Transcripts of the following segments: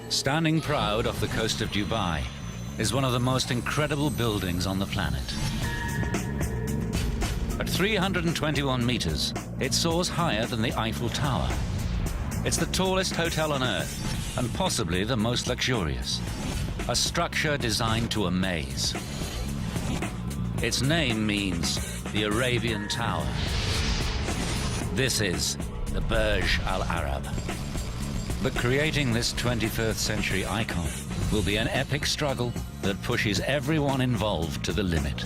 Standing proud off the coast of Dubai is one of the most incredible buildings on the planet. At 321 meters, it soars higher than the Eiffel Tower. It's the tallest hotel on Earth and possibly the most luxurious. A structure designed to amaze. Its name means the Arabian Tower. This is the Burj Al Arab. But creating this 21st century icon will be an epic struggle that pushes everyone involved to the limit.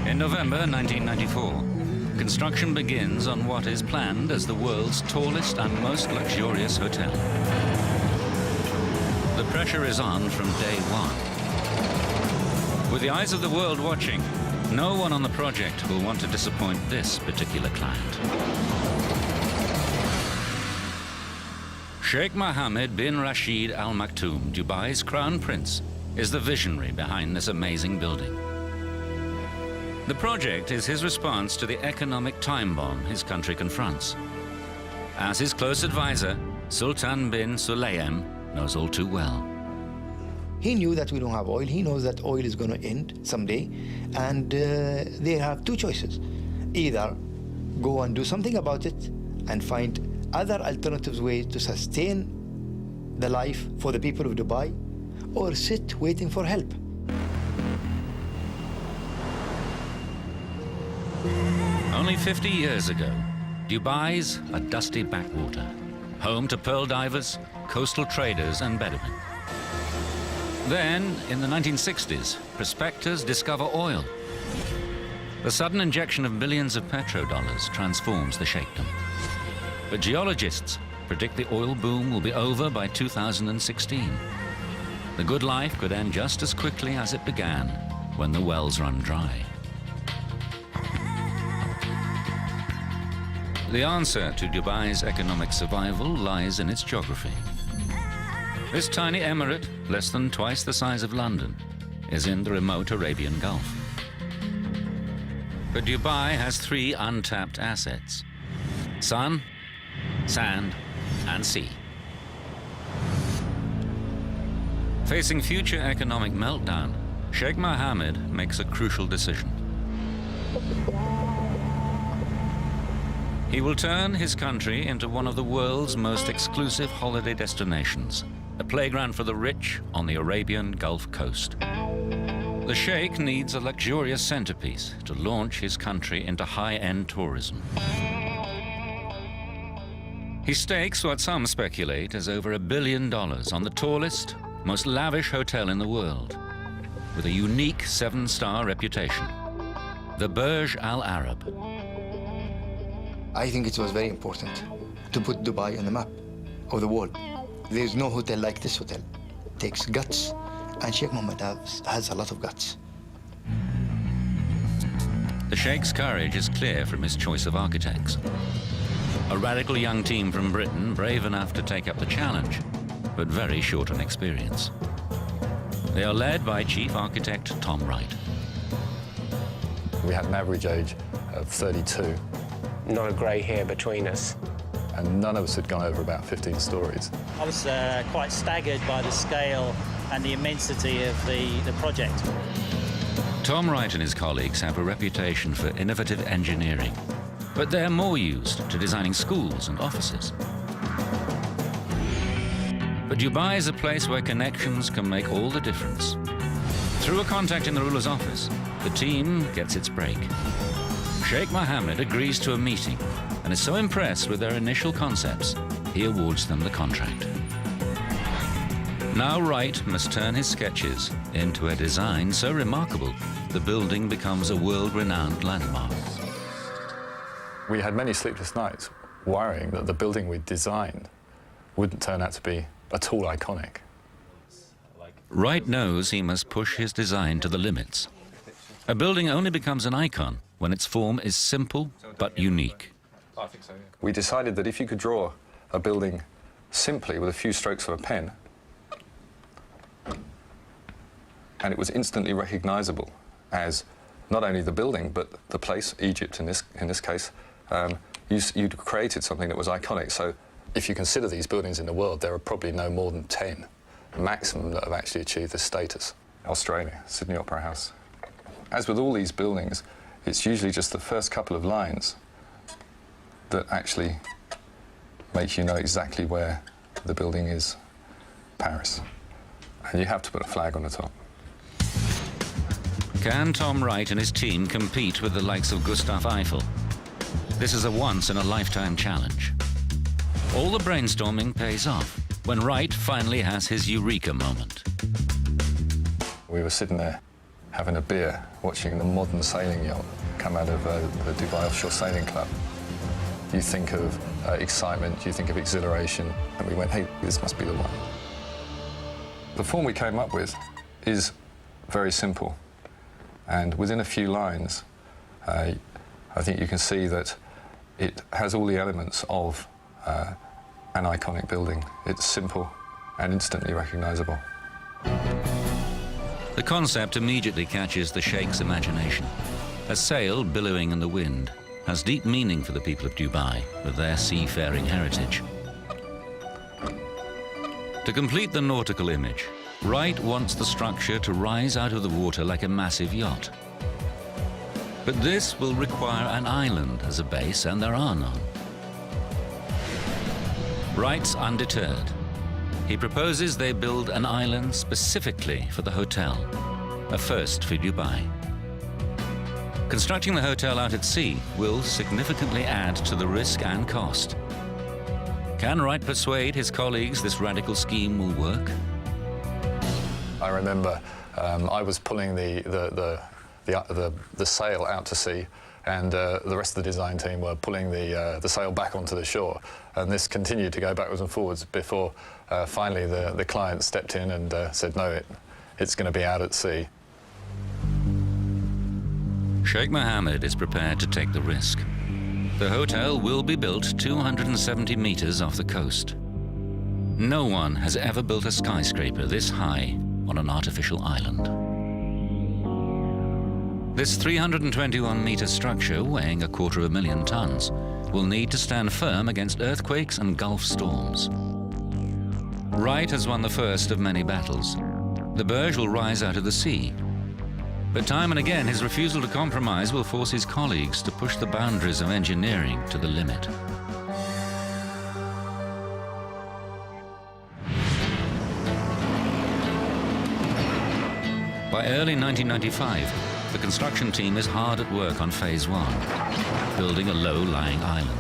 In November 1994, construction begins on what is planned as the world's tallest and most luxurious hotel. The pressure is on from day one. With the eyes of the world watching, no one on the project will want to disappoint this particular client. Sheikh Mohammed bin Rashid Al Maktoum, Dubai's crown prince, is the visionary behind this amazing building. The project is his response to the economic time bomb his country confronts. As his close advisor, Sultan bin Sulayem knows all too well. He knew that we don't have oil. He knows that oil is going to end someday. And they have two choices. Either go and do something about it and find other alternative ways to sustain the life for the people of Dubai, or sit waiting for help. Only 50 years ago, Dubai's a dusty backwater, home to pearl divers, coastal traders and Bedouin. Then, in the 1960s, prospectors discover oil. The sudden injection of millions of petrodollars transforms the sheikhdom. But geologists predict the oil boom will be over by 2016. The good life could end just as quickly as it began, when the wells run dry. The answer to Dubai's economic survival lies in its geography. This tiny emirate, less than twice the size of London, is in the remote Arabian Gulf. But Dubai has three untapped assets: sun, sand, and sea. Facing future economic meltdown, Sheikh Mohammed makes a crucial decision. He will turn his country into one of the world's most exclusive holiday destinations, a playground for the rich on the Arabian Gulf Coast. The Sheikh needs a luxurious centerpiece to launch his country into high-end tourism. He stakes what some speculate is over $1 billion on the tallest, most lavish hotel in the world, with a unique 7-star reputation, the Burj Al Arab. I think it was very important to put Dubai on the map of the world. There's no hotel like this hotel. It takes guts, and Sheikh Mohammed has a lot of guts. The Sheikh's courage is clear from his choice of architects. A radical young team from Britain, brave enough to take up the challenge, but very short on experience. They are led by Chief Architect Tom Wright. We had an average age of 32. Not a grey hair between us. And none of us had gone over about 15 stories. I was quite staggered by the scale and the immensity of the project. Tom Wright and his colleagues have a reputation for innovative engineering, but they're more used to designing schools and offices. But Dubai is a place where connections can make all the difference. Through a contact in the ruler's office, the team gets its break. Sheikh Mohammed agrees to a meeting and is so impressed with their initial concepts, he awards them the contract. Now Wright must turn his sketches into a design so remarkable, the building becomes a world-renowned landmark. We had many sleepless nights worrying that the building we'd designed wouldn't turn out to be at all iconic. Wright knows he must push his design to the limits. A building only becomes an icon when its form is simple but unique. We decided that if you could draw a building simply with a few strokes of a pen, and it was instantly recognizable as not only the building, but the place, Egypt in this case. You'd created something that was iconic. So if you consider these buildings in the world, there are probably no more than 10 maximum that have actually achieved this status. Australia, Sydney Opera House. As with all these buildings, it's usually just the first couple of lines that actually make you know exactly where the building is. Paris. And you have to put a flag on the top. Can Tom Wright and his team compete with the likes of Gustav Eiffel? This is a once-in-a-lifetime challenge. All the brainstorming pays off when Wright finally has his eureka moment. We were sitting there having a beer, watching the modern sailing yacht come out of the Dubai Offshore Sailing Club. You think of excitement, you think of exhilaration, and we went, hey, this must be the one. The form we came up with is very simple, and within a few lines, I think you can see that it has all the elements of an iconic building. It's simple and instantly recognizable. The concept immediately catches the Sheikh's imagination. A sail billowing in the wind has deep meaning for the people of Dubai with their seafaring heritage. To complete the nautical image, Wright wants the structure to rise out of the water like a massive yacht. But this will require an island as a base, and there are none. Wright's undeterred. He proposes they build an island specifically for the hotel, a first for Dubai. Constructing the hotel out at sea will significantly add to the risk and cost. Can Wright persuade his colleagues this radical scheme will work? I remember I was pulling the sail out to sea, and the rest of the design team were pulling the sail back onto the shore. And this continued to go backwards and forwards before finally the client stepped in and said, no, it's going to be out at sea. Sheikh Mohammed is prepared to take the risk. The hotel will be built 270 meters off the coast. No one has ever built a skyscraper this high on an artificial island. This 321-meter structure, weighing 250,000 tons, will need to stand firm against earthquakes and Gulf storms. Wright has won the first of many battles. The Burj will rise out of the sea. But time and again, his refusal to compromise will force his colleagues to push the boundaries of engineering to the limit. By early 1995, the construction team is hard at work on Phase 1, building a low-lying island.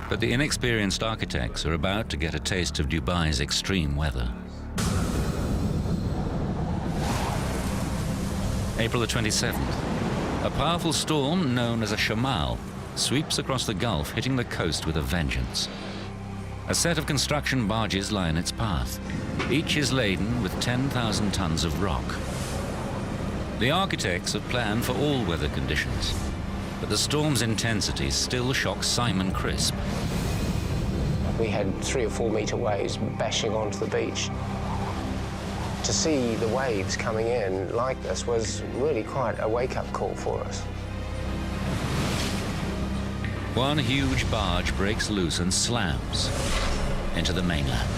But the inexperienced architects are about to get a taste of Dubai's extreme weather. April the 27th. A powerful storm known as a shamal sweeps across the Gulf, hitting the coast with a vengeance. A set of construction barges lie in its path. Each is laden with 10,000 tons of rock. The architects have planned for all weather conditions, but the storm's intensity still shocks Simon Crisp. We had 3 or 4 metre waves bashing onto the beach. To see the waves coming in like this was really quite a wake-up call for us. One huge barge breaks loose and slams into the mainland.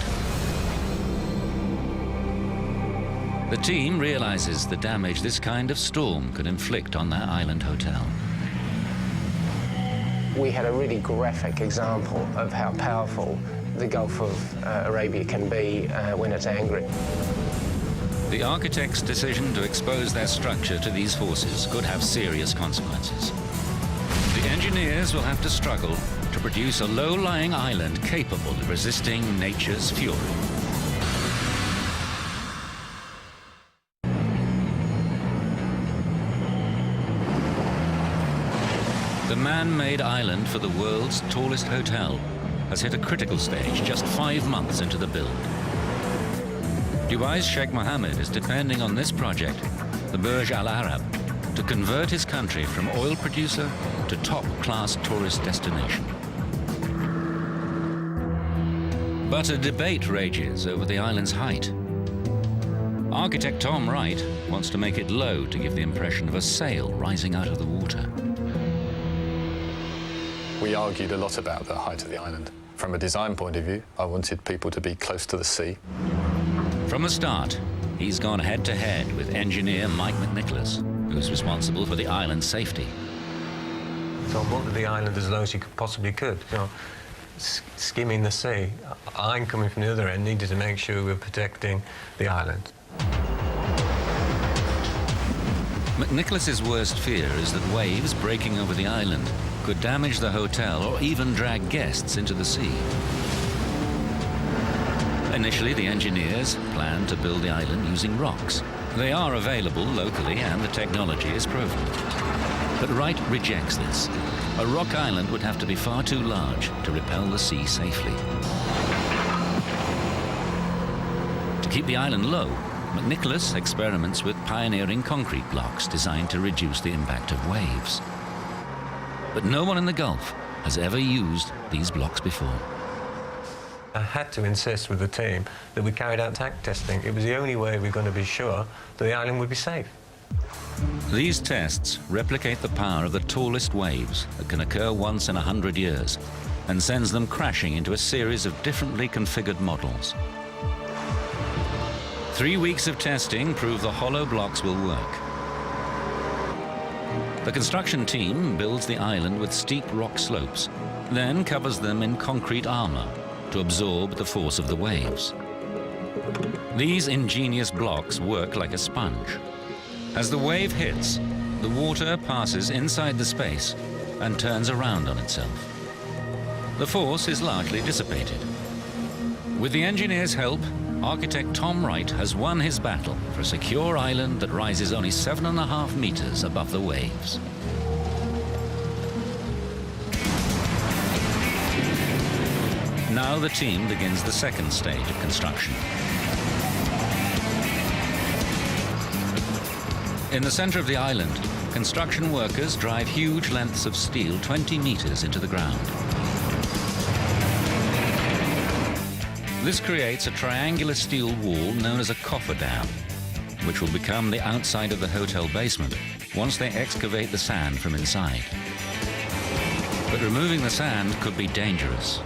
The team realizes the damage this kind of storm could inflict on their island hotel. We had a really graphic example of how powerful the Gulf of Arabia can be when it's angry. The architect's decision to expose their structure to these forces could have serious consequences. The engineers will have to struggle to produce a low-lying island capable of resisting nature's fury. The man-made island for the world's tallest hotel has hit a critical stage just 5 months into the build. Dubai's Sheikh Mohammed is depending on this project, the Burj Al Arab, to convert his country from oil producer to top-class tourist destination. But a debate rages over the island's height. Architect Tom Wright wants to make it low to give the impression of a sail rising out of the water. We argued a lot about the height of the island. From a design point of view, I wanted people to be close to the sea. From the start, he's gone head-to-head with engineer Mike McNicholas, who's responsible for the island's safety. So I wanted the island as low as you possibly could, you know, skimming the sea. I'm coming from the other end, needed to make sure we were protecting the island. McNicholas's worst fear is that waves breaking over the island could damage the hotel or even drag guests into the sea. Initially, the engineers planned to build the island using rocks. They are available locally and the technology is proven. But Wright rejects this. A rock island would have to be far too large to repel the sea safely. To keep the island low, McNicholas experiments with pioneering concrete blocks designed to reduce the impact of waves. But no one in the Gulf has ever used these blocks before. I had to insist with the team that we carried out tank testing. It was the only way we were going to be sure that the island would be safe. These tests replicate the power of the tallest waves that can occur once in 100 years and sends them crashing into a series of differently configured models. 3 weeks of testing prove the hollow blocks will work. The construction team builds the island with steep rock slopes, then covers them in concrete armor to absorb the force of the waves. These ingenious blocks work like a sponge. As the wave hits, the water passes inside the space and turns around on itself. The force is largely dissipated. With the engineers' help, architect Tom Wright has won his battle for a secure island that rises only 7.5 meters above the waves. Now the team begins the second stage of construction. In the center of the island, construction workers drive huge lengths of steel 20 meters into the ground. This creates a triangular steel wall known as a cofferdam, which will become the outside of the hotel basement once they excavate the sand from inside. But removing the sand could be dangerous.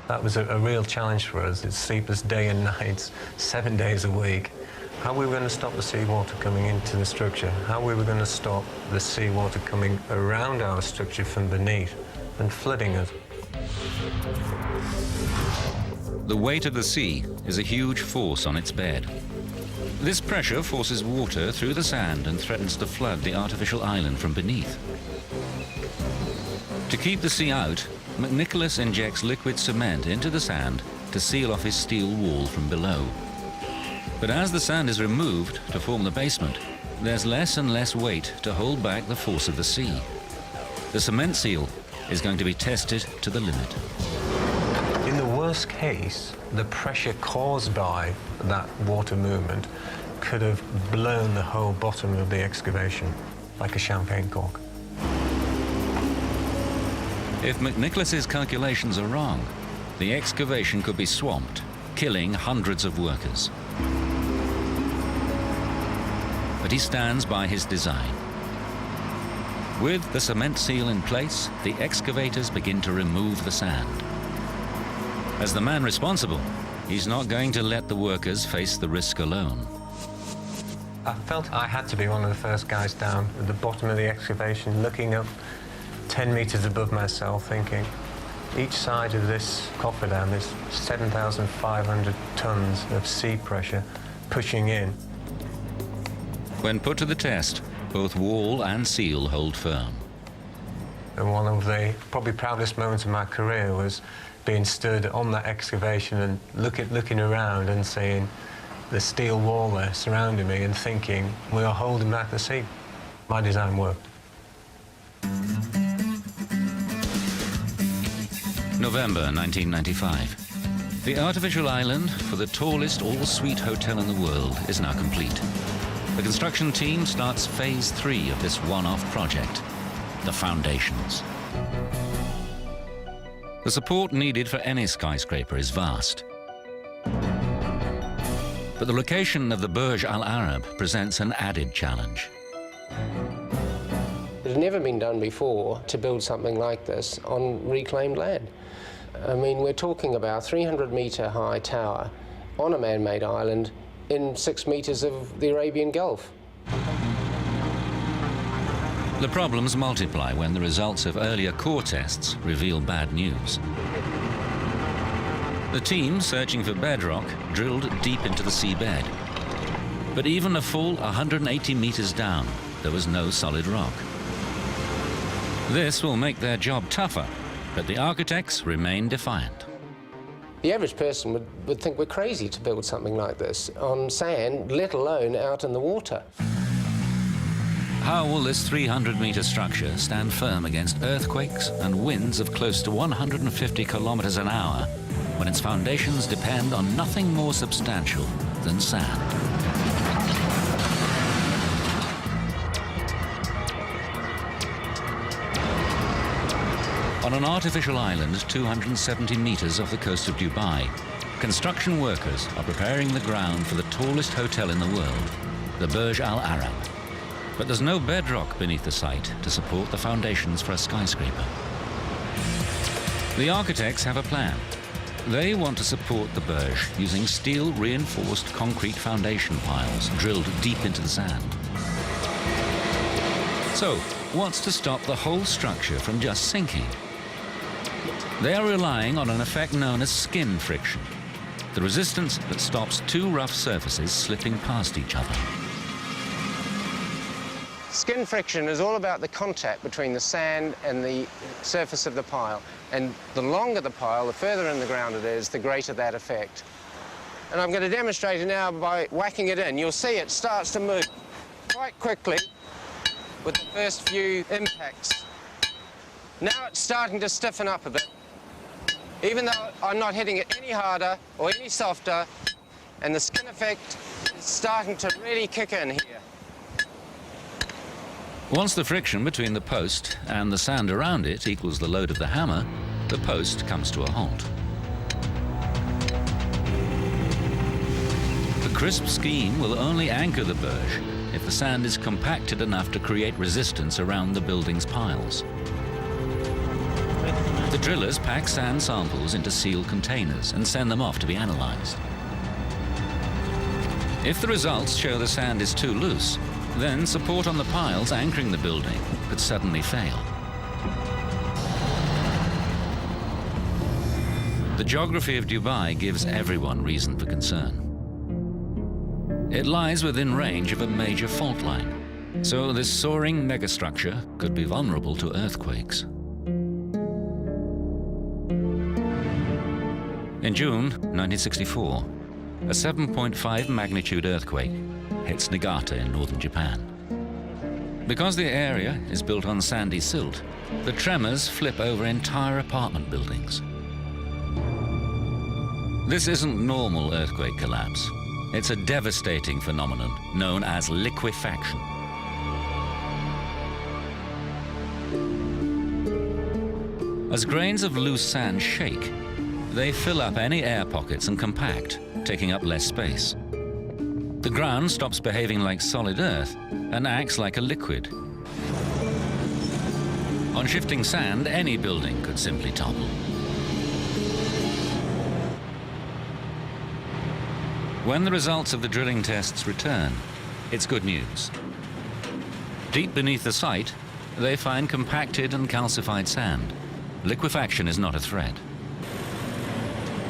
That was a real challenge for us. It's sleepless day and nights, 7 days a week. How we were going to stop the seawater coming into the structure, how we were going to stop the seawater coming around our structure from beneath and flooding it. The weight of the sea is a huge force on its bed. This pressure forces water through the sand and threatens to flood the artificial island from beneath. To keep the sea out, McNicholas injects liquid cement into the sand to seal off his steel wall from below. But as the sand is removed to form the basement, there's less and less weight to hold back the force of the sea. The cement seal is going to be tested to the limit. In the worst case, the pressure caused by that water movement could have blown the whole bottom of the excavation like a champagne cork. If McNicholas's calculations are wrong, the excavation could be swamped, killing hundreds of workers. But he stands by his design. With the cement seal in place, the excavators begin to remove the sand. As the man responsible, he's not going to let the workers face the risk alone. I felt I had to be one of the first guys down at the bottom of the excavation, looking up 10 meters above myself, thinking, each side of this cofferdam is 7,500 tons of sea pressure pushing in. When put to the test, both wall and seal hold firm. And one of the probably proudest moments of my career was being stood on that excavation and looking around and seeing the steel wall there surrounding me and thinking, we are holding back the sea. My design worked. November 1995. The artificial island for the tallest all-suite hotel in the world is now complete. The construction team starts phase 3 of this one-off project, the foundations. The support needed for any skyscraper is vast. But the location of the Burj Al Arab presents an added challenge. It had never been done before to build something like this on reclaimed land. I mean, we're talking about a 300-metre high tower on a man-made island in 6 metres of the Arabian Gulf. The problems multiply when the results of earlier core tests reveal bad news. The team searching for bedrock drilled deep into the seabed. But even a full 180 meters down, there was no solid rock. This will make their job tougher, but the architects remain defiant. The average person would think we're crazy to build something like this on sand, let alone out in the water. How will this 300-meter structure stand firm against earthquakes and winds of close to 150 kilometers an hour when its foundations depend on nothing more substantial than sand? On an artificial island 270 meters off the coast of Dubai, construction workers are preparing the ground for the tallest hotel in the world, the Burj Al Arab. But there's no bedrock beneath the site to support the foundations for a skyscraper. The architects have a plan. They want to support the Burj using steel-reinforced concrete foundation piles drilled deep into the sand. So, what's to stop the whole structure from just sinking? They are relying on an effect known as skin friction, the resistance that stops two rough surfaces slipping past each other. Skin friction is all about the contact between the sand and the surface of the pile. And the longer the pile, the further in the ground it is, the greater that effect. And I'm going to demonstrate it now by whacking it in. You'll see it starts to move quite quickly with the first few impacts. Now it's starting to stiffen up a bit, even though I'm not hitting it any harder or any softer, and the skin effect is starting to really kick in here. Once the friction between the post and the sand around it equals the load of the hammer, the post comes to a halt. The crisp scheme will only anchor the Burj if the sand is compacted enough to create resistance around the building's piles. The drillers pack sand samples into sealed containers and send them off to be analyzed. If the results show the sand is too loose, then support on the piles anchoring the building could suddenly fail. The geography of Dubai gives everyone reason for concern. It lies within range of a major fault line, so this soaring megastructure could be vulnerable to earthquakes. In June 1964, a 7.5 magnitude earthquake hits Niigata in northern Japan. Because the area is built on sandy silt, the tremors flip over entire apartment buildings. This isn't normal earthquake collapse. It's a devastating phenomenon known as liquefaction. As grains of loose sand shake, they fill up any air pockets and compact, taking up less space. The ground stops behaving like solid earth and acts like a liquid. On shifting sand, any building could simply topple. When the results of the drilling tests return, it's good news. Deep beneath the site, they find compacted and calcified sand. Liquefaction is not a threat.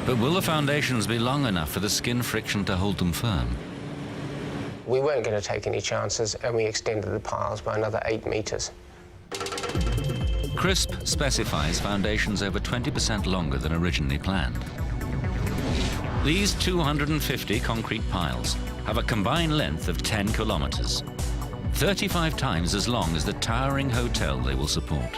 But will the foundations be long enough for the skin friction to hold them firm? We weren't going to take any chances, and we extended the piles by another 8 meters. CRISP specifies foundations over 20% longer than originally planned. These 250 concrete piles have a combined length of 10 kilometers, 35 times as long as the towering hotel they will support.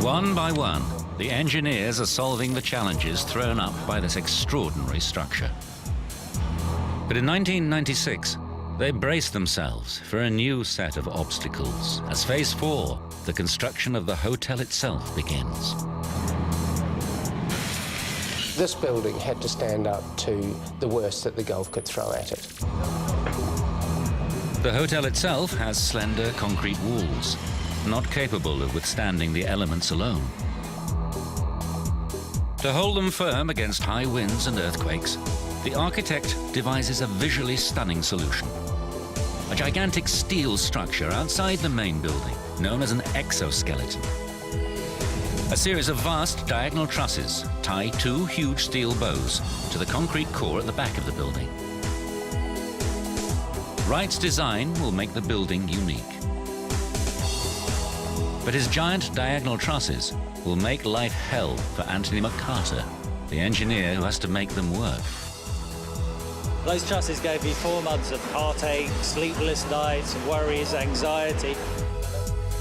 One by one, the engineers are solving the challenges thrown up by this extraordinary structure. But in 1996, They brace themselves for a new set of obstacles as Phase 4, the construction of the hotel itself, begins. This building had to stand up to the worst that the Gulf could throw at it. The hotel itself has slender concrete walls, not capable of withstanding the elements alone. To hold them firm against high winds and earthquakes, the architect devises a visually stunning solution. A gigantic steel structure outside the main building, known as an exoskeleton. A series of vast diagonal trusses tie two huge steel bows to the concrete core at the back of the building. Wright's design will make the building unique. But his giant diagonal trusses will make life hell for Anthony McCarter, the engineer who has to make them work. Those trusses gave me 4 months of heartache, sleepless nights, worries, anxiety.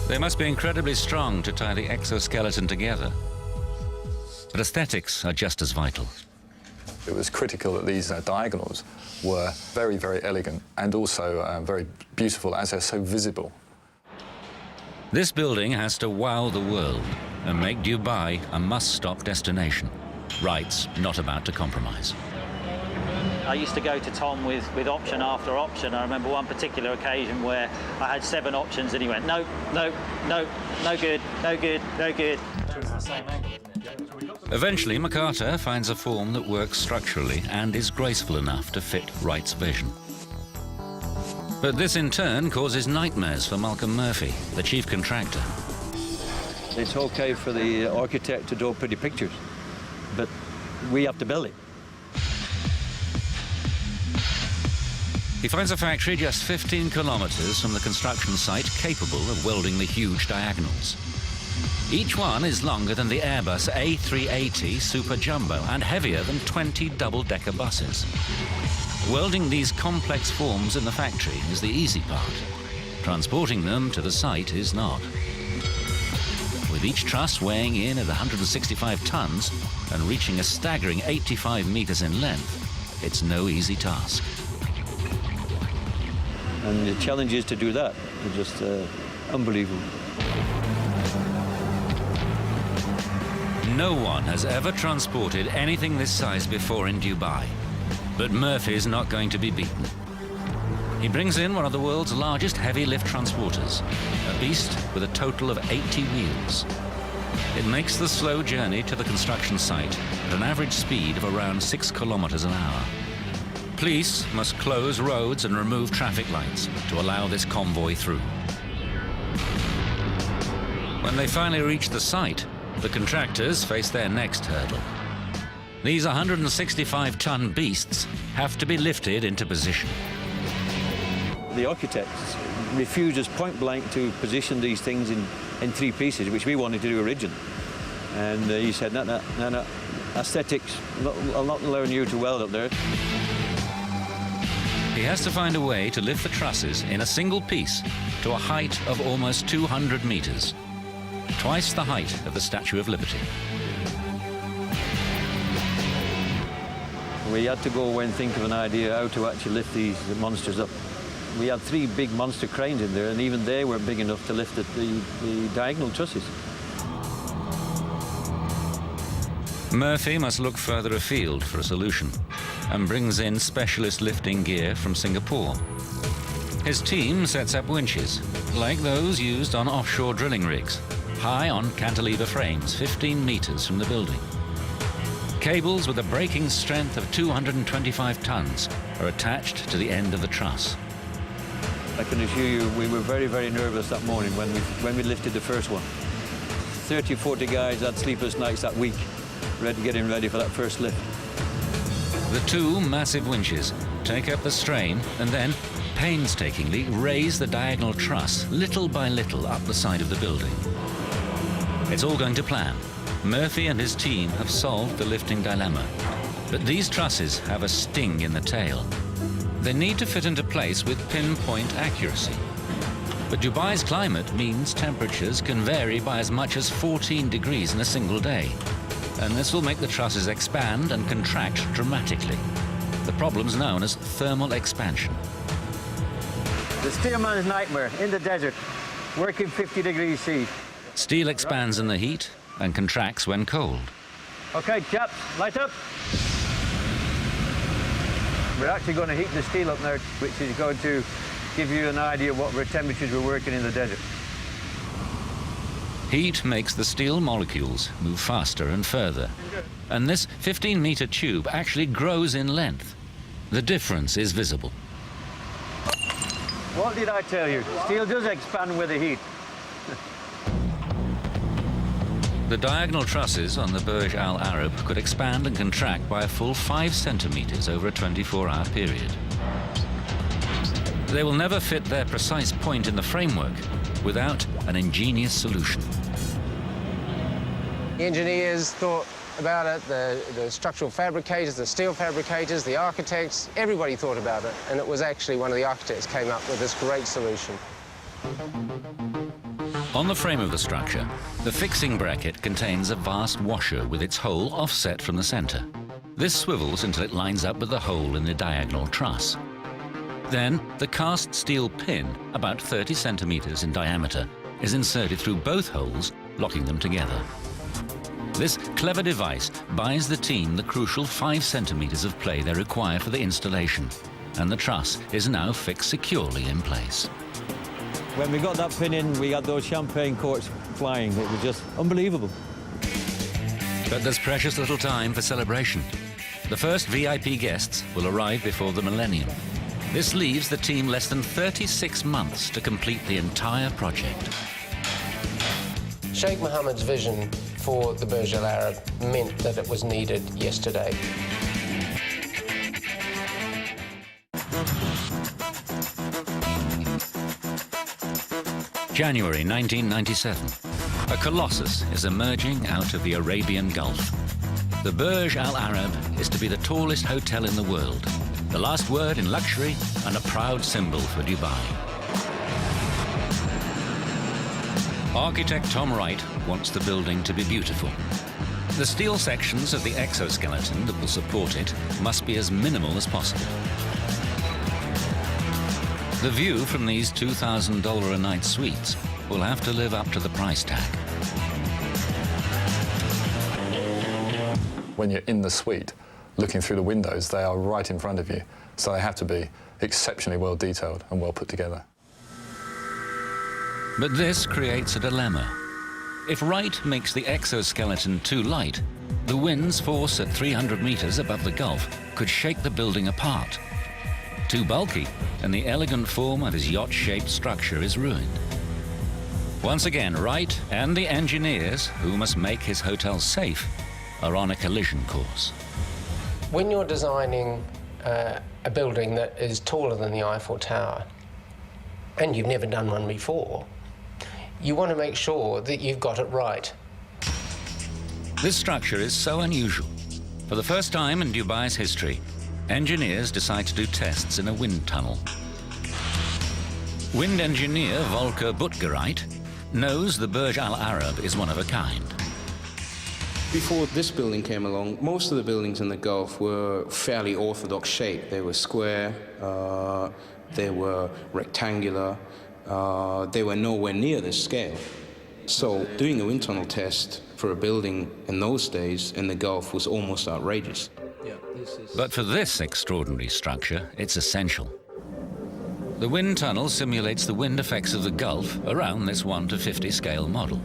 They must be incredibly strong to tie the exoskeleton together. But aesthetics are just as vital. It was critical that these diagonals were very, very elegant and also very beautiful as they're so visible. This building has to wow the world and make Dubai a must-stop destination. Wright's not about to compromise. I used to go to Tom with option after option. I remember one particular occasion where I had 7 options and he went, no, no, no, no good, no good, no good. Eventually, McCarter finds a form that works structurally and is graceful enough to fit Wright's vision. But this in turn causes nightmares for Malcolm Murphy, the chief contractor. It's okay for the architect to draw pretty pictures, but we have to build it. He finds a factory just 15 kilometers from the construction site capable of welding the huge diagonals. Each one is longer than the Airbus A380 Super Jumbo and heavier than 20 double-decker buses. Welding these complex forms in the factory is the easy part. Transporting them to the site is not. With each truss weighing in at 165 tons and reaching a staggering 85 meters in length, it's no easy task. And the challenge is to do that. It's just unbelievable. No one has ever transported anything this size before in Dubai. But Murphy's not going to be beaten. He brings in one of the world's largest heavy lift transporters, a beast with a total of 80 wheels. It makes the slow journey to the construction site at an average speed of around 6 kilometers an hour. Police must close roads and remove traffic lights to allow this convoy through. When they finally reach the site, the contractors face their next hurdle. These 165-ton beasts have to be lifted into position. The architect refuses point blank to position these things in 3 pieces, which we wanted to do originally. And he said, no, aesthetics, I'll not learn you to weld up there. He has to find a way to lift the trusses in a single piece to a height of almost 200 meters, twice the height of the Statue of Liberty. We had to go away and think of an idea how to actually lift these monsters up. We had 3 big monster cranes in there, and even they weren't big enough to lift the diagonal trusses. Murphy must look further afield for a solution and brings in specialist lifting gear from Singapore. His team sets up winches, like those used on offshore drilling rigs, high on cantilever frames 15 meters from the building. Cables with a braking strength of 225 tons are attached to the end of the truss. I can assure you we were very, very nervous that morning when we lifted the first one. 30 or 40 guys had sleepless nights that week, getting ready for that first lift. The 2 massive winches take up the strain and then painstakingly raise the diagonal truss little by little up the side of the building. It's all going to plan. Murphy and his team have solved the lifting dilemma. But these trusses have a sting in the tail. They need to fit into place with pinpoint accuracy. But Dubai's climate means temperatures can vary by as much as 14 degrees in a single day. And this will make the trusses expand and contract dramatically. The problem's known as thermal expansion. The steelman's nightmare in the desert, working 50 degrees C. Steel expands in the heat and contracts when cold. Okay, chaps, light up. We're actually going to heat the steel up now, which is going to give you an idea of what temperatures we're working in the desert. Heat makes the steel molecules move faster and further. And this 15-meter tube actually grows in length. The difference is visible. What did I tell you? Steel does expand with the heat. The diagonal trusses on the Burj Al Arab could expand and contract by a full 5 centimeters over a 24-hour period. They will never fit their precise point in the framework without an ingenious solution. The engineers thought about it, the structural fabricators, the steel fabricators, the architects, everybody thought about it, and it was actually one of the architects came up with this great solution. On the frame of the structure, the fixing bracket contains a vast washer with its hole offset from the center. This swivels until it lines up with the hole in the diagonal truss. Then, the cast steel pin, about 30 centimeters in diameter, is inserted through both holes, locking them together. This clever device buys the team the crucial 5 centimeters of play they require for the installation, and the truss is now fixed securely in place. When we got that pin in, we had those champagne corks flying. It was just unbelievable. But there's precious little time for celebration. The first VIP guests will arrive before the millennium. This leaves the team less than 36 months to complete the entire project. Sheikh Mohammed's vision for the Burj Al Arab meant that it was needed yesterday. January 1997. A colossus is emerging out of the Arabian Gulf. The Burj Al Arab is to be the tallest hotel in the world, the last word in luxury and a proud symbol for Dubai. Architect Tom Wright wants the building to be beautiful. The steel sections of the exoskeleton that will support it must be as minimal as possible. The view from these $2,000 a night suites will have to live up to the price tag. When you're in the suite, looking through the windows, they are right in front of you, so they have to be exceptionally well detailed and well put together. But this creates a dilemma. If Wright makes the exoskeleton too light, the wind's force at 300 meters above the Gulf could shake the building apart. Too bulky, and the elegant form of his yacht-shaped structure is ruined. Once again, Wright and the engineers, who must make his hotel safe, are on a collision course. When you're designing a building that is taller than the Eiffel Tower, and you've never done one before, you want to make sure that you've got it right. This structure is so unusual. For the first time in Dubai's history, engineers decide to do tests in a wind tunnel. Wind engineer Volker Butgereit knows the Burj Al Arab is one of a kind. Before this building came along, most of the buildings in the Gulf were fairly orthodox shape. They were square, they were rectangular, they were nowhere near this scale. So doing a wind tunnel test for a building in those days in the Gulf was almost outrageous. But for this extraordinary structure, it's essential. The wind tunnel simulates the wind effects of the Gulf around this 1 to 50 scale model.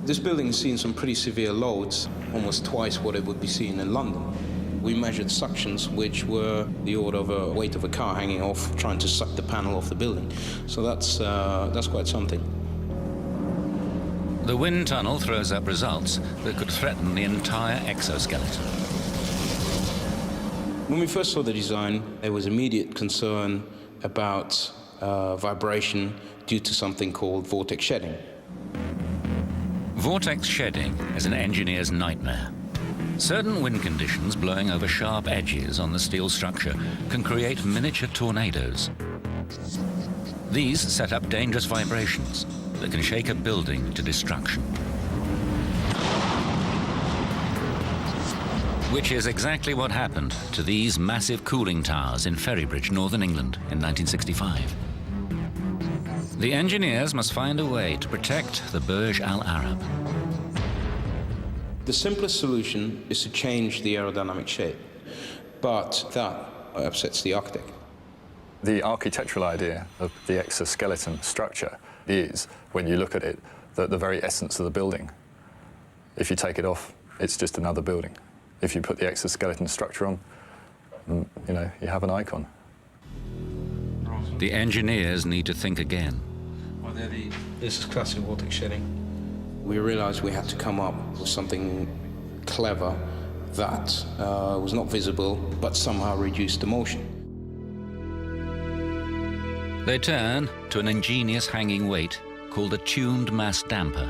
This building has seen some pretty severe loads, almost twice what it would be seen in London. We measured suctions which were the order of a weight of a car hanging off, trying to suck the panel off the building. So that's quite something. The wind tunnel throws up results that could threaten the entire exoskeleton. When we first saw the design, there was immediate concern about vibration due to something called vortex shedding. Vortex shedding is an engineer's nightmare. Certain wind conditions blowing over sharp edges on the steel structure can create miniature tornadoes. These set up dangerous vibrations that can shake a building to destruction. Which is exactly what happened to these massive cooling towers in Ferrybridge, Northern England, in 1965. The engineers must find a way to protect the Burj Al Arab. The simplest solution is to change the aerodynamic shape, but that upsets the architect. The architectural idea of the exoskeleton structure is, when you look at it, the very essence of the building. If you take it off, it's just another building. If you put the exoskeleton structure on, you know, you have an icon. The engineers need to think again. This is classic vortex shedding. We realized we had to come up with something clever that was not visible, but somehow reduced the motion. They turn to an ingenious hanging weight called a tuned mass damper.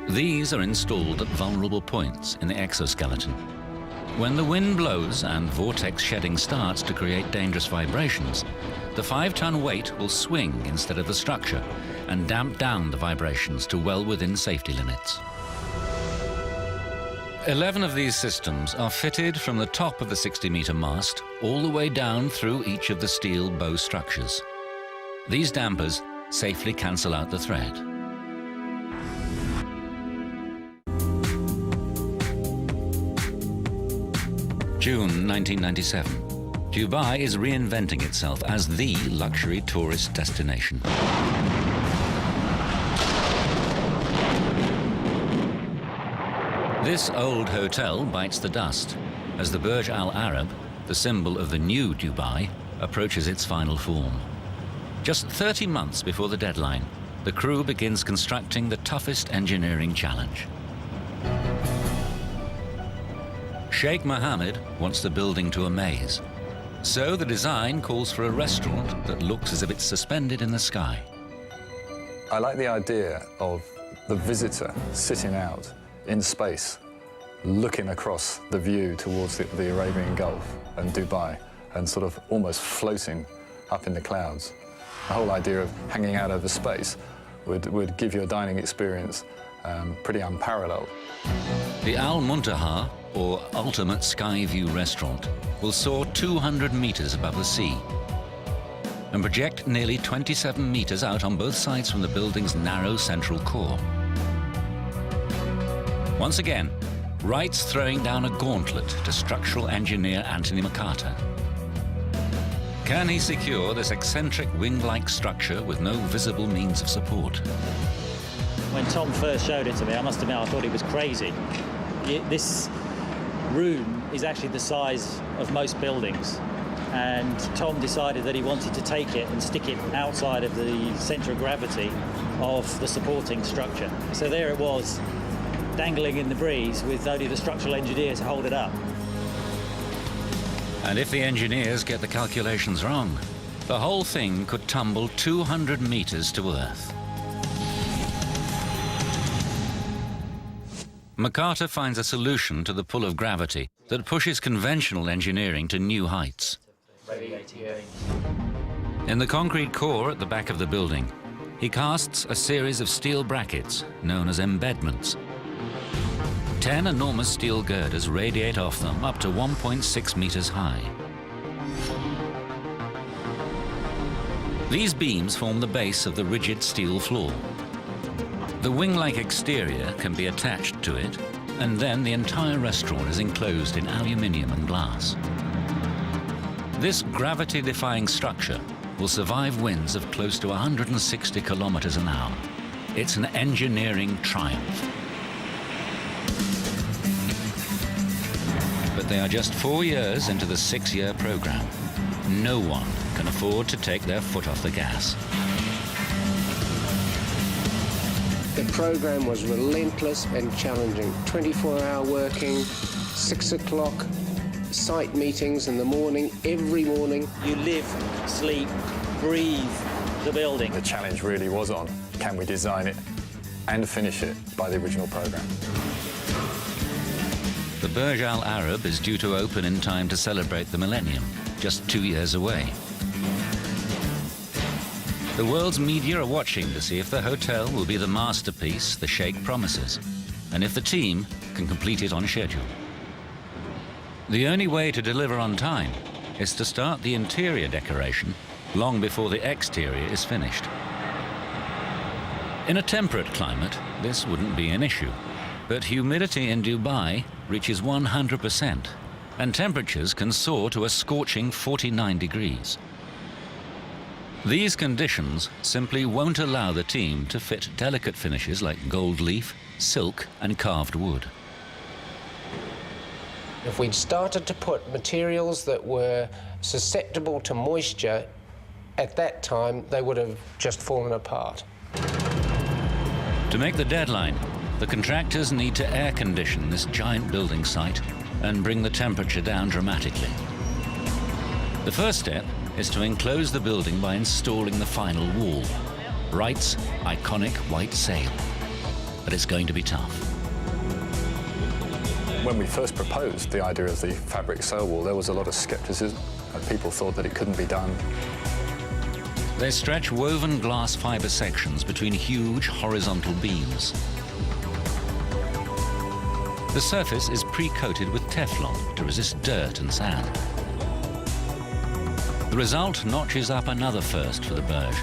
These are installed at vulnerable points in the exoskeleton. When the wind blows and vortex shedding starts to create dangerous vibrations, the 5-ton weight will swing instead of the structure and damp down the vibrations to well within safety limits. 11 of these systems are fitted from the top of the 60-meter mast all the way down through each of the steel bow structures. These dampers safely cancel out the threat. June 1997. Dubai is reinventing itself as the luxury tourist destination. This old hotel bites the dust as the Burj Al Arab, the symbol of the new Dubai, approaches its final form. Just 30 months before the deadline, the crew begins constructing the toughest engineering challenge. Sheikh Mohammed wants the building to amaze, so the design calls for a restaurant that looks as if it's suspended in the sky. I like the idea of the visitor sitting out in space, looking across the view towards the Arabian Gulf and Dubai, and sort of almost floating up in the clouds. The whole idea of hanging out over space would give you a dining experience pretty unparalleled. The Al Muntaha, or Ultimate Sky View Restaurant, will soar 200 meters above the sea and project nearly 27 meters out on both sides from the building's narrow central core. Once again, Wright's throwing down a gauntlet to structural engineer Anthony McCarter. Can he secure this eccentric wing-like structure with no visible means of support? When Tom first showed it to me, I must admit I thought he was crazy. This room is actually the size of most buildings, and Tom decided that he wanted to take it and stick it outside of the centre of gravity of the supporting structure. So there it was, dangling in the breeze with only the structural engineer to hold it up. And if the engineers get the calculations wrong, the whole thing could tumble 200 meters to Earth. McCarter finds a solution to the pull of gravity that pushes conventional engineering to new heights. In the concrete core at the back of the building, he casts a series of steel brackets known as embedments. 10 enormous steel girders radiate off them up to 1.6 meters high. These beams form the base of the rigid steel floor. The wing-like exterior can be attached to it, and then the entire restaurant is enclosed in aluminium and glass. This gravity-defying structure will survive winds of close to 160 kilometers an hour. It's an engineering triumph. But they are just 4 years into the 6-year program. No one can afford to take their foot off the gas. The program was relentless and challenging. 24-hour working, 6 o'clock, site meetings in the morning, every morning. You live, sleep, breathe the building. The challenge really was on, can we design it and finish it by the original program? The Burj Al Arab is due to open in time to celebrate the millennium, just 2 years away. The world's media are watching to see if the hotel will be the masterpiece the Sheikh promises. and if the team can complete it on schedule. The only way to deliver on time is to start the interior decoration long before the exterior is finished. In a temperate climate, this wouldn't be an issue, but humidity in Dubai reaches 100%, and temperatures can soar to a scorching 49 degrees. These conditions simply won't allow the team to fit delicate finishes like gold leaf, silk and carved wood. If we'd started to put materials that were susceptible to moisture at that time, they would have just fallen apart. To make the deadline, the contractors need to air condition this giant building site and bring the temperature down dramatically. The first step is to enclose the building by installing the final wall, Wright's iconic white sail. But it's going to be tough. When we first proposed the idea of the fabric sail wall, there was a lot of scepticism. People thought that it couldn't be done. They stretch woven glass fibre sections between huge horizontal beams. The surface is pre-coated with Teflon to resist dirt and sand. The result notches up another first for the Burj,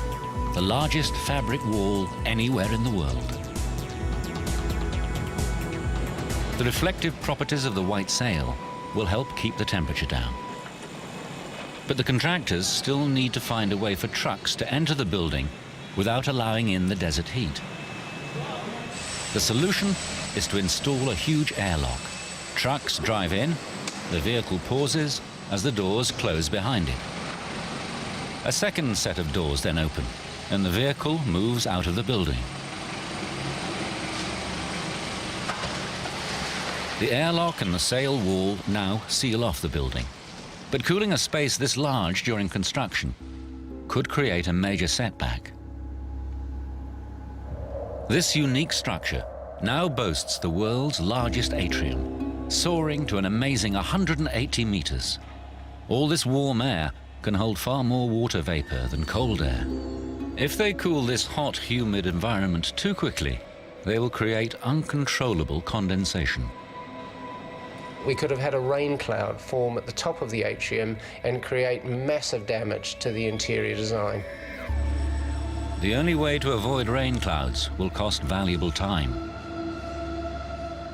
the largest fabric wall anywhere in the world. The reflective properties of the white sail will help keep the temperature down. But the contractors still need to find a way for trucks to enter the building without allowing in the desert heat. The solution is to install a huge airlock. Trucks drive in, the vehicle pauses as the doors close behind it. A second set of doors then open, and the vehicle moves out of the building. The airlock and the sail wall now seal off the building. But cooling a space this large during construction could create a major setback. This unique structure now boasts the world's largest atrium, soaring to an amazing 180 meters. All this warm air can hold far more water vapor than cold air. If they cool this hot, humid environment too quickly, they will create uncontrollable condensation. We could have had a rain cloud form at the top of the atrium and create massive damage to the interior design. The only way to avoid rain clouds will cost valuable time.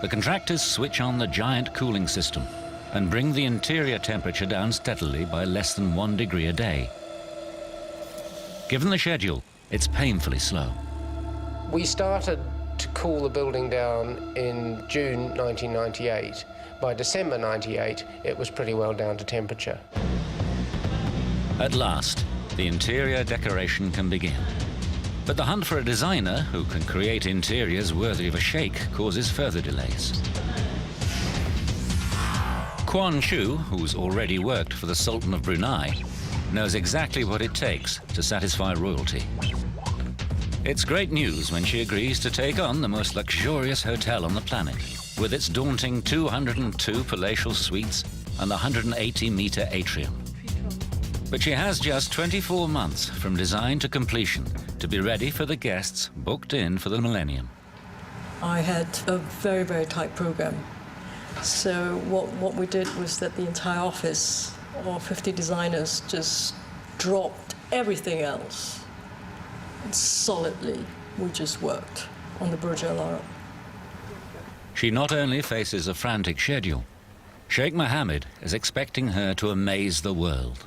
The contractors switch on the giant cooling system and bring the interior temperature down steadily by less than 1 degree a day. Given the schedule, it's painfully slow. We started to cool the building down in June 1998. By December 98, it was pretty well down to temperature. At last, the interior decoration can begin. But the hunt for a designer who can create interiors worthy of a sheikh causes further delays. Quan Chu, who's already worked for the Sultan of Brunei, knows exactly what it takes to satisfy royalty. It's great news when she agrees to take on the most luxurious hotel on the planet, with its daunting 202 palatial suites and the 180-meter atrium. But she has just 24 months from design to completion to be ready for the guests booked in for the millennium. I had a very, very tight program. So what we did was that the entire office, all 50 designers, just dropped everything else. And solidly, we just worked on the Burj Al Arab. She not only faces a frantic schedule, Sheikh Mohammed is expecting her to amaze the world.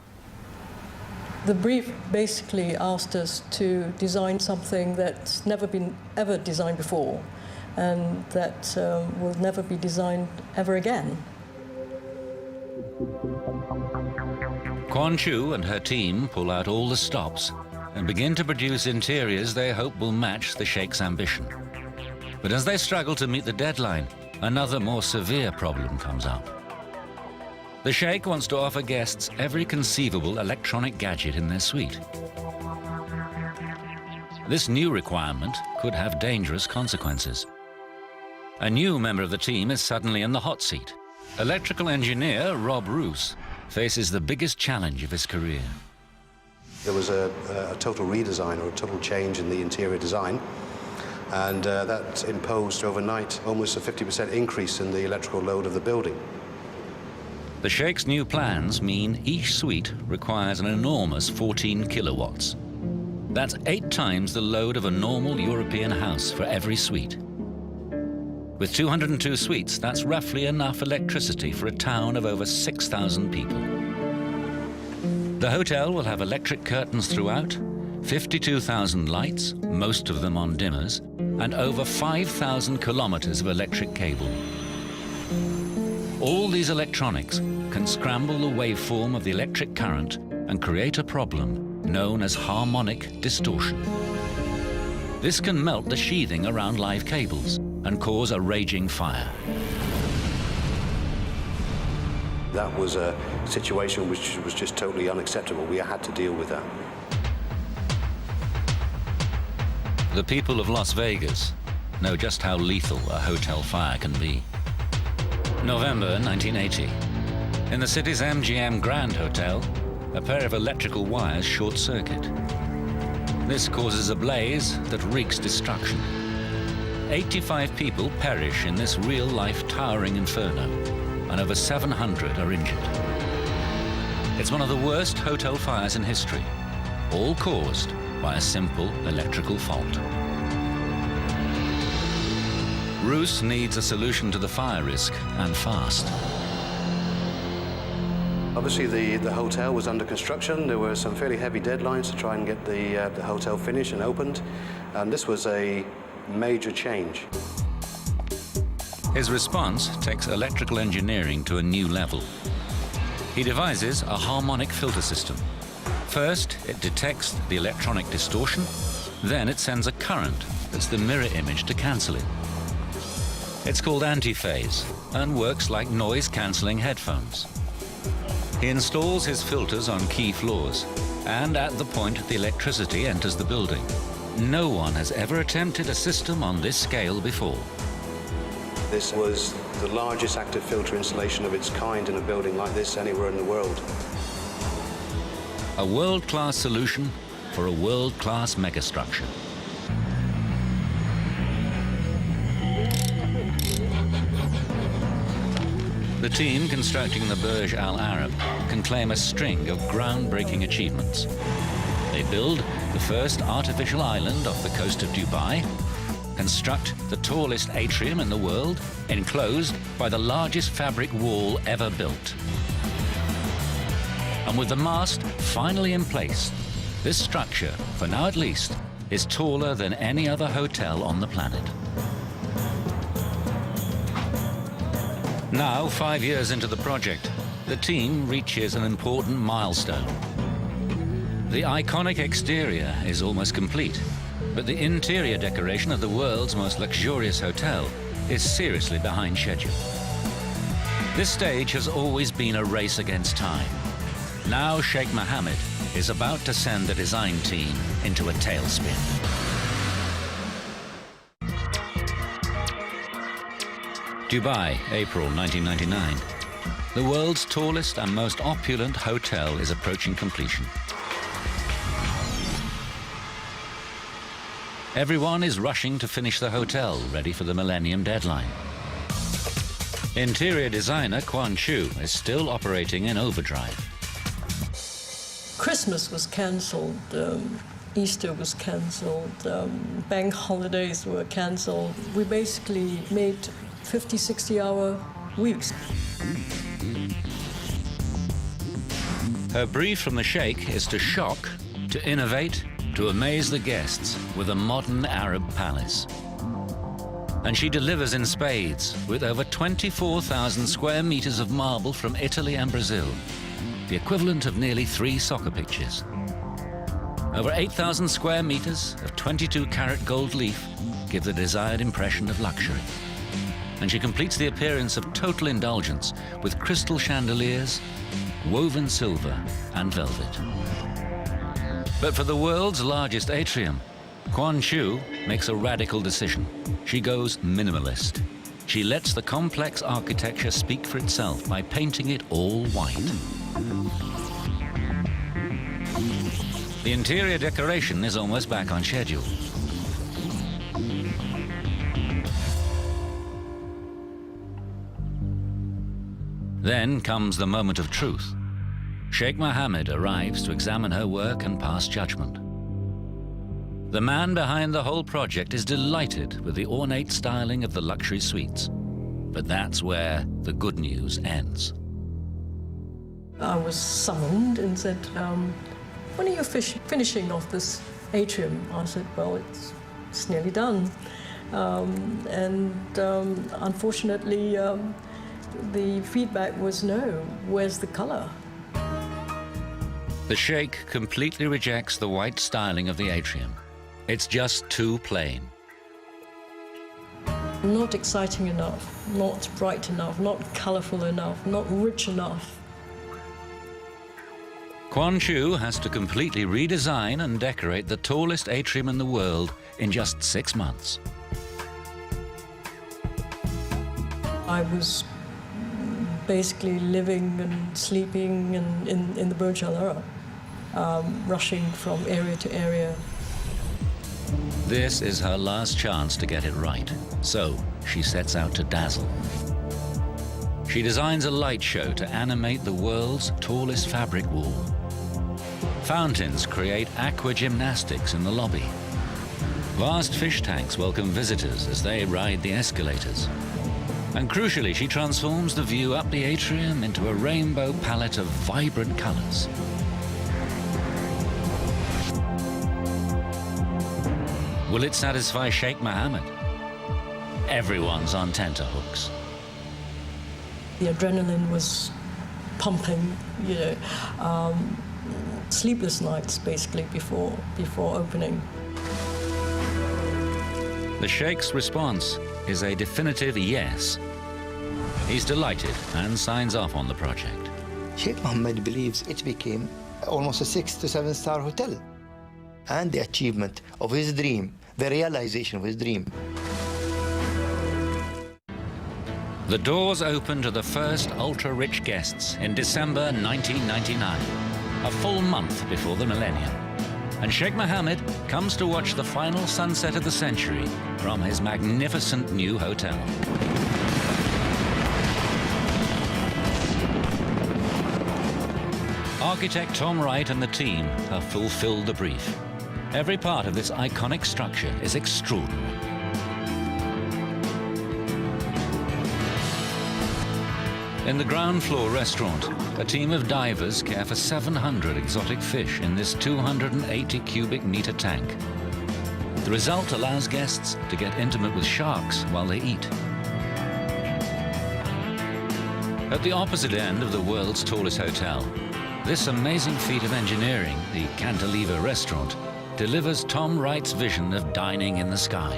The brief basically asked us to design something that's never been ever designed before, and that will never be designed ever again. Quan Chu and her team pull out all the stops and begin to produce interiors they hope will match the Sheikh's ambition. But as they struggle to meet the deadline, another more severe problem comes up. The Sheikh wants to offer guests every conceivable electronic gadget in their suite. This new requirement could have dangerous consequences. A new member of the team is suddenly in the hot seat. Electrical engineer Rob Roos faces the biggest challenge of his career. There was a total redesign or a total change in the interior design. and that imposed overnight almost a 50% increase in the electrical load of the building. The Sheikh's new plans mean each suite requires an enormous 14 kilowatts. That's 8 times the load of a normal European house for every suite. With 202 suites, that's roughly enough electricity for a town of over 6,000 people. The hotel will have electric curtains throughout, 52,000 lights, most of them on dimmers, and over 5,000 kilometers of electric cable. All these electronics can scramble the waveform of the electric current and create a problem known as harmonic distortion. This can melt the sheathing around live cables and cause a raging fire. That was a situation which was just totally unacceptable. We had to deal with that. The people of Las Vegas know just how lethal a hotel fire can be. November 1980. In the city's MGM Grand Hotel, a pair of electrical wires short-circuit. This causes a blaze that wreaks destruction. 85 people perish in this real-life towering inferno, and over 700 are injured. It's one of the worst hotel fires in history, all caused by a simple electrical fault. Roos needs a solution to the fire risk, and fast. Obviously, the hotel was under construction. There were some fairly heavy deadlines to try and get the hotel finished and opened, and this was a major change. His response takes electrical engineering to a new level. He devises a harmonic filter system. First, it detects the electronic distortion, then it sends a current that's the mirror image to cancel it. It's called antiphase and works like noise-cancelling headphones. He installs his filters on key floors, and at the point the electricity enters the building. No one has ever attempted a system on this scale before. This was the largest active filter installation of its kind in a building like this anywhere in the world. A world-class solution for a world-class megastructure. The team constructing the Burj Al Arab can claim a string of groundbreaking achievements. They build the first artificial island off the coast of Dubai, construct the tallest atrium in the world, enclosed by the largest fabric wall ever built. And with the mast finally in place, this structure, for now at least, is taller than any other hotel on the planet. Now, 5 years into the project, the team reaches an important milestone. The iconic exterior is almost complete, but the interior decoration of the world's most luxurious hotel is seriously behind schedule. This stage has always been a race against time. Now Sheikh Mohammed is about to send the design team into a tailspin. Dubai, April 1999. The world's tallest and most opulent hotel is approaching completion. Everyone is rushing to finish the hotel, ready for the millennium deadline. Interior designer Quan Chu is still operating in overdrive. Christmas was cancelled, Easter was cancelled, bank holidays were cancelled. We basically made 50, 60-hour weeks. Her brief from the Sheikh is to shock, to innovate, to amaze the guests with a modern Arab palace. And she delivers in spades with over 24,000 square meters of marble from Italy and Brazil, the equivalent of nearly 3 soccer pitches. Over 8,000 square meters of 22-carat gold leaf give the desired impression of luxury. And she completes the appearance of total indulgence with crystal chandeliers, woven silver and velvet. But for the world's largest atrium, Quan Chu makes a radical decision. She goes minimalist. She lets the complex architecture speak for itself by painting it all white. The interior decoration is almost back on schedule. Then comes the moment of truth. Sheikh Mohammed arrives to examine her work and pass judgment. The man behind the whole project is delighted with the ornate styling of the luxury suites. But that's where the good news ends. I was summoned and said, when are you finishing off this atrium? I said, well, it's nearly done. Unfortunately, the feedback was no. Where's the color? The Sheikh completely rejects the white styling of the atrium. It's just too plain. Not exciting enough, not bright enough, not colorful enough, not rich enough. Quan Chu has to completely redesign and decorate the tallest atrium in the world in just 6 months. I was basically living and sleeping in the Burj Al Arab, rushing from area to area. This is her last chance to get it right, so she sets out to dazzle. She designs a light show to animate the world's tallest fabric wall. Fountains create aqua gymnastics in the lobby. Vast fish tanks welcome visitors as they ride the escalators. And crucially, she transforms the view up the atrium into a rainbow palette of vibrant colors. Will it satisfy Sheikh Mohammed? Everyone's on tenterhooks. The adrenaline was pumping, sleepless nights basically before opening. The Sheikh's response is a definitive yes. He's delighted and signs off on the project. Sheikh Mohammed believes it became almost a 6 to 7 star hotel. And the achievement of his dream, the realization of his dream. The doors open to the first ultra-rich guests in December 1999, a full month before the millennium. And Sheikh Mohammed comes to watch the final sunset of the century from his magnificent new hotel. Architect Tom Wright and the team have fulfilled the brief. Every part of this iconic structure is extraordinary. In the ground floor restaurant, a team of divers care for 700 exotic fish in this 280 cubic meter tank. The result allows guests to get intimate with sharks while they eat. At the opposite end of the world's tallest hotel, this amazing feat of engineering, the Cantilever restaurant, delivers Tom Wright's vision of dining in the sky.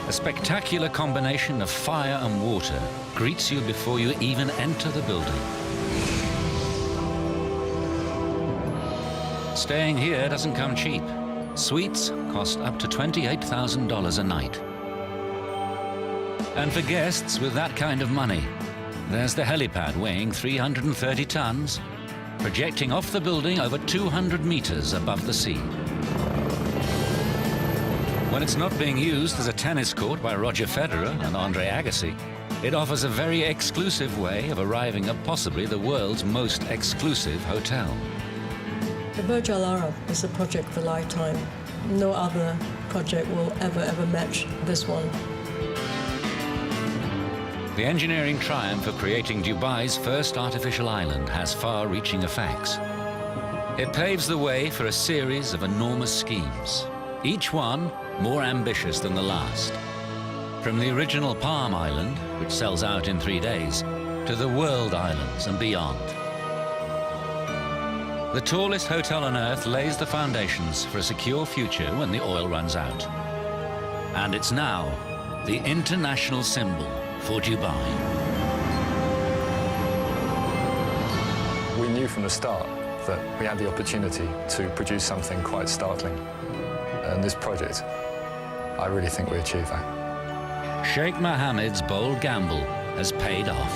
A spectacular combination of fire and water greets you before you even enter the building. Staying here doesn't come cheap. Suites cost up to $28,000 a night. And for guests with that kind of money, there's the helipad weighing 330 tons, projecting off the building over 200 meters above the sea. When it's not being used as a tennis court by Roger Federer and Andre Agassi, it offers a very exclusive way of arriving at possibly the world's most exclusive hotel. The Burj Al Arab is a project of a lifetime. No other project will ever match this one. The engineering triumph of creating Dubai's first artificial island has far-reaching effects. It paves the way for a series of enormous schemes, each one more ambitious than the last. From the original Palm Island, which sells out in 3 days, to the World Islands and beyond. The tallest hotel on Earth lays the foundations for a secure future when the oil runs out. And it's now the international symbol for Dubai. We knew from the start that we had the opportunity to produce something quite startling. And this project, I really think we achieved that. Sheikh Mohammed's bold gamble has paid off.